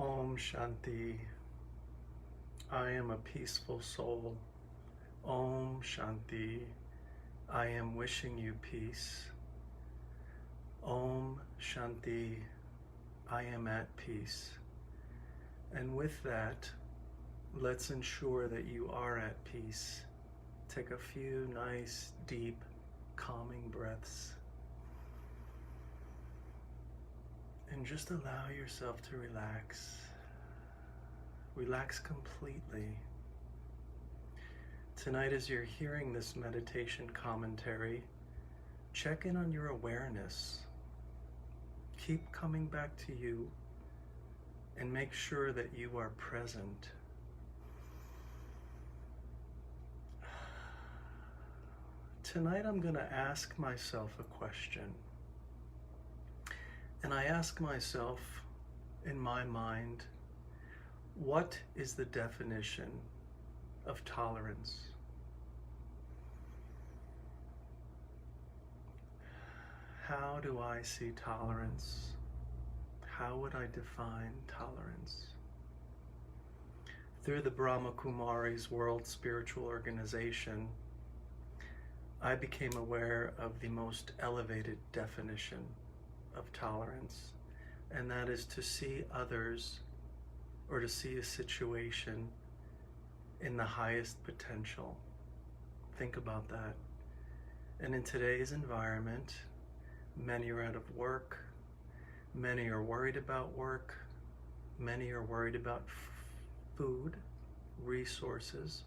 Om Shanti. I am a peaceful soul. Om Shanti. I am wishing you peace. Om Shanti. I am at peace. And with that, let's ensure that you are at peace. Take a few nice, deep, calming breaths. And just allow yourself to relax. Relax completely. Tonight, as you're hearing this meditation commentary, check in on your awareness. Keep coming back to you and make sure that you are present. Tonight, I'm going to ask myself a question. And I ask myself, in my mind, what is the definition of tolerance? How do I see tolerance? How would I define tolerance? Through the Brahma Kumari's World Spiritual Organization, I became aware of the most elevated definition of tolerance, and that is to see others or to see a situation in the highest potential. Think about that. And in today's environment, many are out of work, many are worried about work, many are worried about food, resources,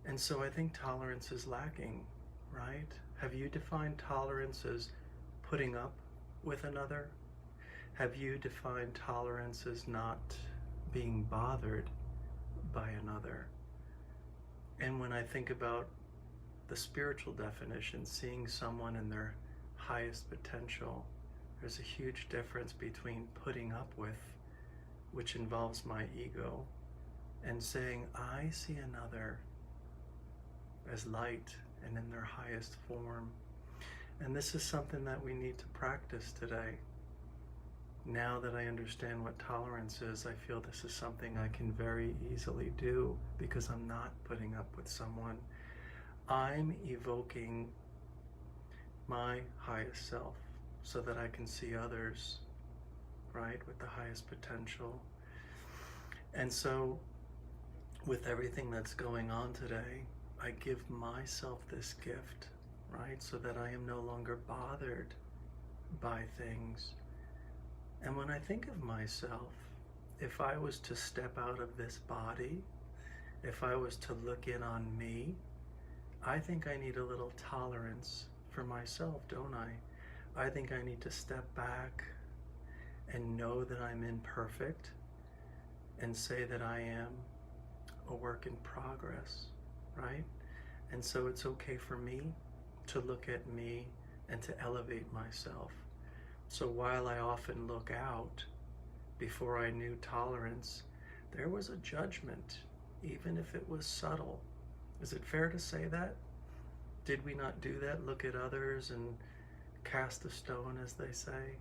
and so I think tolerance is lacking, right? Have you defined tolerance as putting up with another? Have you defined tolerance as not being bothered by another? And when I think about the spiritual definition, seeing someone in their highest potential, there's a huge difference between putting up with, which involves my ego, and saying, I see another as light and in their highest form. And this is something that we need to practice today. Now that I understand what tolerance is, I feel this is something I can very easily do because I'm not putting up with someone. I'm evoking my highest self so that I can see others, right, with the highest potential. And so, with everything that's going on today, I give myself this gift, right, so that I am no longer bothered by things. And when I think of myself, if I was to step out of this body, if I was to look in on me, I think I need a little tolerance for myself, don't I? I think I need to step back and know that I'm imperfect and say that I am a work in progress, right? And so it's okay for me to look at me and to elevate myself. So while I often look out, before I knew tolerance, there was a judgment, even if it was subtle. Is it fair to say that? Did we not do that? Look at others and cast a stone, as they say?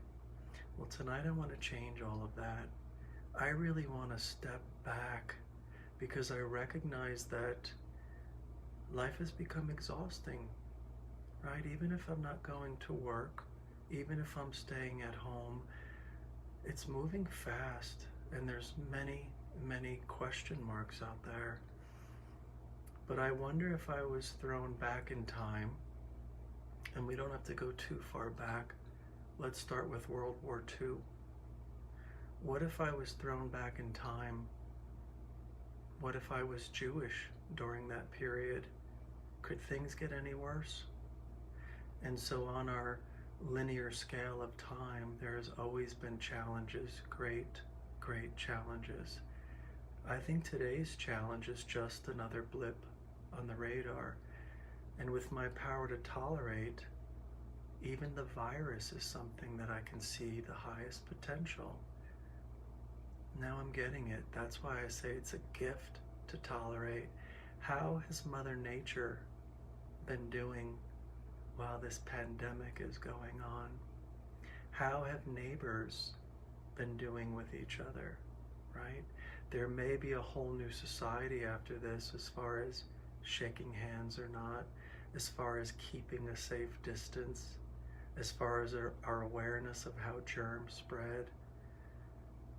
Well, tonight I want to change all of that. I really want to step back because I recognize that life has become exhausting, right? Even if I'm not going to work, even if I'm staying at home, it's moving fast and there's many, many question marks out there. But I wonder if I was thrown back in time, and we don't have to go too far back. Let's start with World War II. What if I was thrown back in time? What if I was Jewish during that period? Could things get any worse? And so on our linear scale of time, there has always been challenges, great, great challenges. I think today's challenge is just another blip on the radar. And with my power to tolerate, even the virus is something that I can see the highest potential. Now I'm getting it. That's why I say it's a gift to tolerate. How has Mother Nature been doing while this pandemic is going on? How have neighbors been doing with each other? right? There may be a whole new society after this as far as shaking hands or not, as far as keeping a safe distance, as far as our awareness of how germs spread.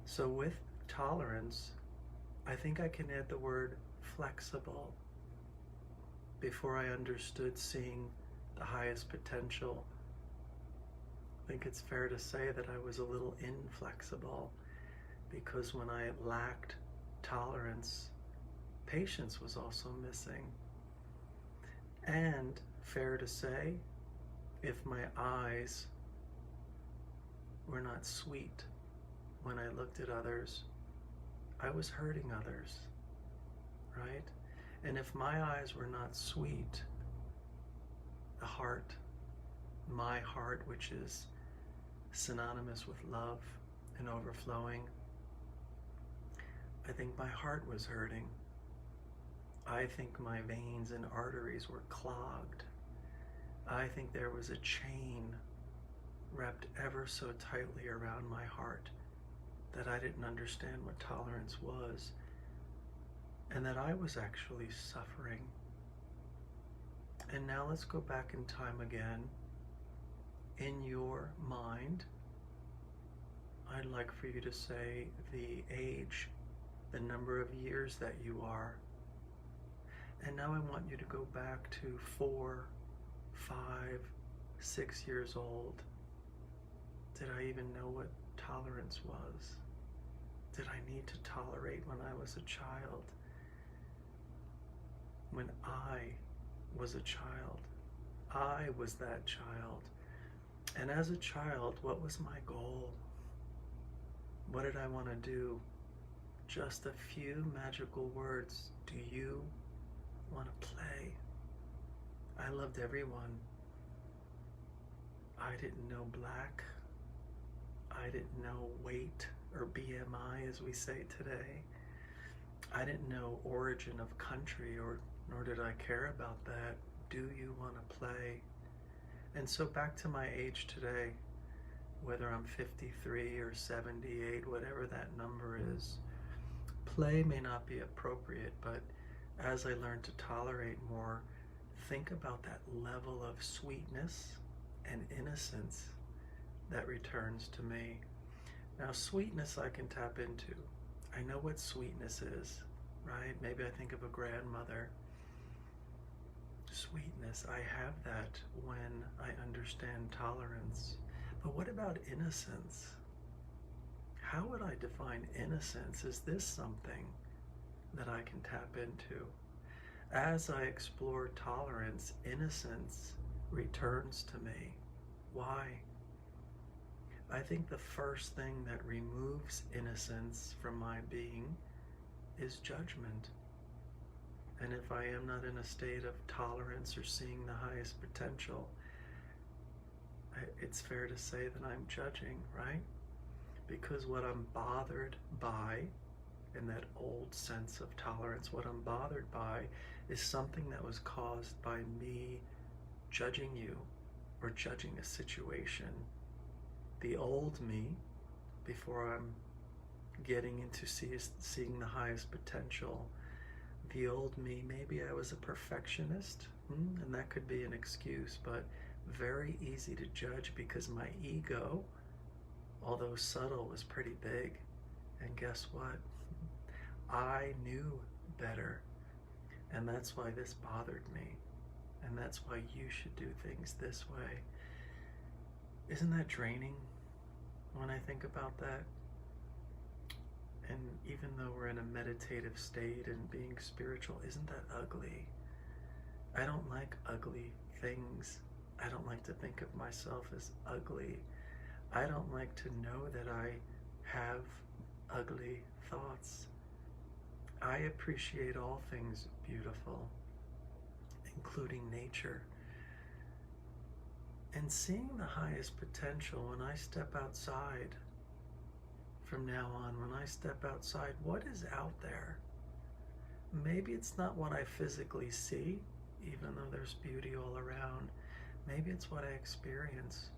So with tolerance, I think I can add the word flexible. Before I understood seeing the highest potential, I think it's fair to say that I was a little inflexible, because when I lacked tolerance, patience was also missing. And fair to say, if my eyes were not sweet when I looked at others, I was hurting others, right? And if my eyes were not sweet, the heart, my heart, which is synonymous with love and overflowing, I think my heart was hurting. I think my veins and arteries were clogged. I think there was a chain wrapped ever so tightly around my heart that I didn't understand what tolerance was, and that I was actually suffering. And now let's go back in time again. In your mind, I'd like for you to say the age, the number of years that you are. And now I want you to go back to 4, 5, 6 years old. Did I even know what tolerance was? Did I need to tolerate when I was a child? When I was a child, I was that child. And as a child, what was my goal? What did I want to do? Just a few magical words. Do you want to play? I loved everyone. I didn't know black. I didn't know weight or BMI, as we say today. I didn't know origin of country, nor did I care about that. Do you want to play? And so back to my age today, whether I'm 53 or 78, whatever that number is, play may not be appropriate, but as I learn to tolerate more, think about that level of sweetness and innocence that returns to me. Now, sweetness I can tap into. I know what sweetness is, right? Maybe I think of a grandmother. Sweetness, I have that when I understand tolerance. But what about innocence? How would I define innocence? Is this something that I can tap into? As I explore tolerance, innocence returns to me. Why? I think the first thing that removes innocence from my being is judgment. And if I am not in a state of tolerance or seeing the highest potential, it's fair to say that I'm judging, right? Because what I'm bothered by, in that old sense of tolerance, what I'm bothered by is something that was caused by me judging you or judging a situation. The old me, before I'm getting into seeing the highest potential, the old me, maybe I was a perfectionist, and that could be an excuse, but very easy to judge because my ego, although subtle, was pretty big. And guess what? I knew better. And that's why this bothered me. And that's why you should do things this way. Isn't that draining when I think about that? And even though we're in a meditative state and being spiritual, isn't that ugly? I don't like ugly things. I don't like to think of myself as ugly. I don't like to know that I have ugly thoughts. I appreciate all things beautiful, including nature. And seeing the highest potential, when I step outside, from now on, when I step outside, what is out there? Maybe it's not what I physically see, even though there's beauty all around. Maybe it's what I experience,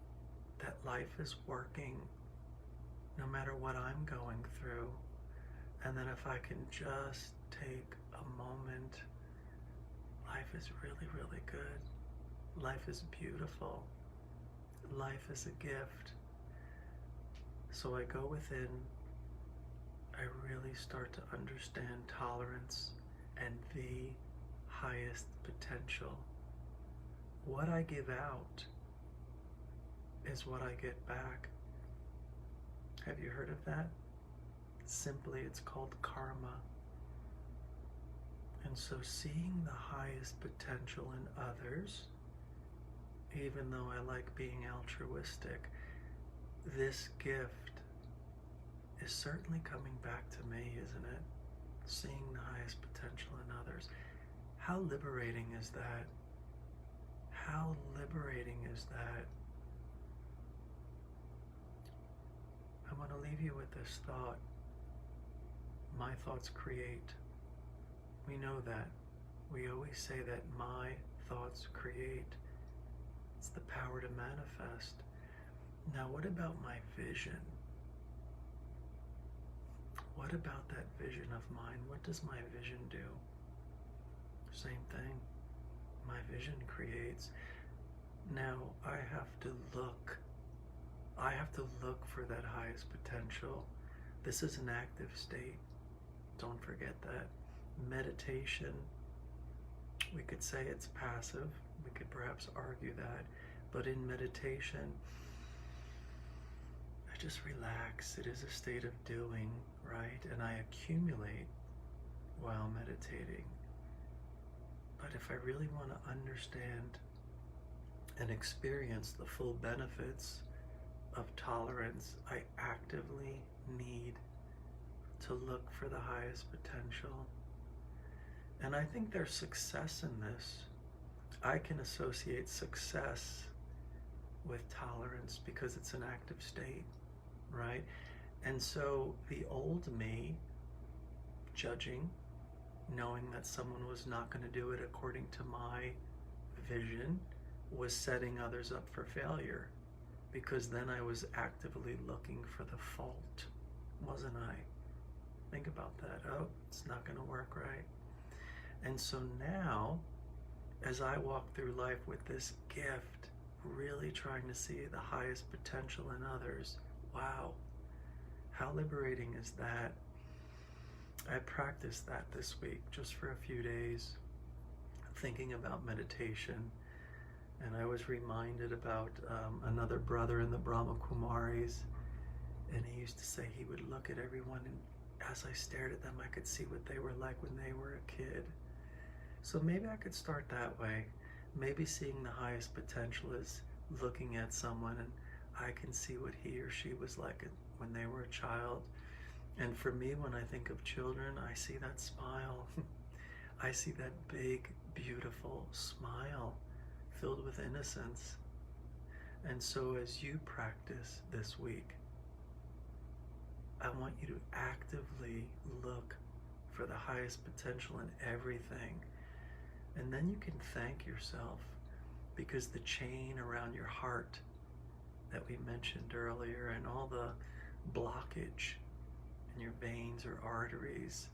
that life is working no matter what I'm going through. And then if I can just take a moment, life is really, really good. Life is beautiful. Life is a gift. So I go within, I really start to understand tolerance and the highest potential. What I give out is what I get back. Have you heard of that? Simply, it's called karma. And so seeing the highest potential in others, even though I like being altruistic, this gift is certainly coming back to me, isn't it? Seeing the highest potential in others. How liberating is that? How liberating is that? I want to leave you with this thought. My thoughts create. We know that. We always say that my thoughts create. It's the power to manifest. Now, what about my vision? What about that vision of mine? What does my vision do? Same thing. My vision creates. Now, I have to look. I have to look for that highest potential. This is an active state. Don't forget that. Meditation, we could say it's passive. We could perhaps argue that. But in meditation, I just relax. It is a state of doing, right? And I accumulate while meditating. But if I really want to understand and experience the full benefits of tolerance, I actively need to look for the highest potential. And I think there's success in this. I can associate success with tolerance because it's an active state, right? And so the old me, judging, knowing that someone was not going to do it according to my vision, was setting others up for failure, because then I was actively looking for the fault, wasn't I? Think about that. Oh, it's not going to work, right? And so now, as I walk through life with this gift, really trying to see the highest potential in others, wow, how liberating is that? I practiced that this week just for a few days, thinking about meditation. And I was reminded about another brother in the Brahma Kumaris, and he used to say he would look at everyone, and as I stared at them, I could see what they were like when they were a kid. So maybe I could start that way. Maybe seeing the highest potential is looking at someone and I can see what he or she was like when they were a child. And for me, when I think of children, I see that smile. I see that big, beautiful smile filled with innocence. And so as you practice this week, I want you to actively look for the highest potential in everything. And then you can thank yourself, because the chain around your heart that we mentioned earlier, and all the blockage in your veins or arteries,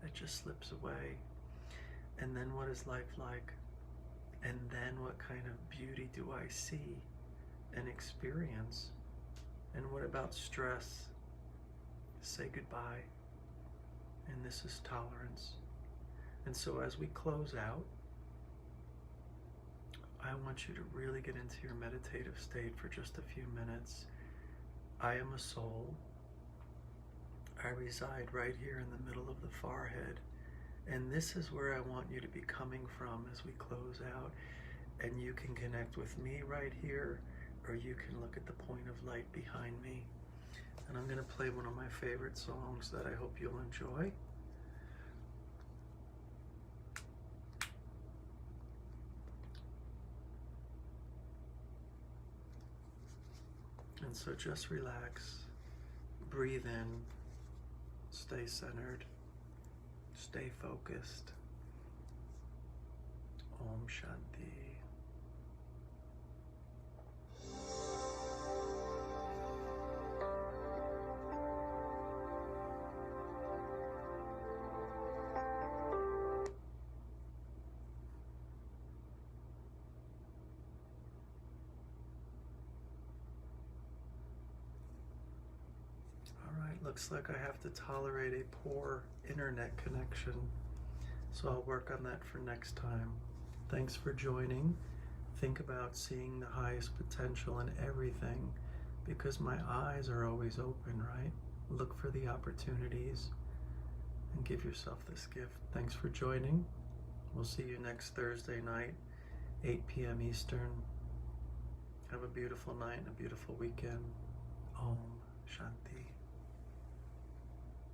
that just slips away. And then what is life like? And then what kind of beauty do I see and experience? And what about stress? Say goodbye. And this is tolerance. And so as we close out, I want you to really get into your meditative state for just a few minutes. I am a soul. I reside right here in the middle of the forehead. And this is where I want you to be coming from as we close out. And you can connect with me right here, or you can look at the point of light behind me. And I'm going to play one of my favorite songs that I hope you'll enjoy. And so just relax, breathe in, stay centered, stay focused. Om Shanti. Looks like I have to tolerate a poor internet connection, so I'll work on that for next time. Thanks for joining. Think about seeing the highest potential in everything, because my eyes are always open, right? Look for the opportunities and give yourself this gift. Thanks for joining. We'll see you next Thursday night, 8 p.m. Eastern. Have a beautiful night and a beautiful weekend. Om Shanti.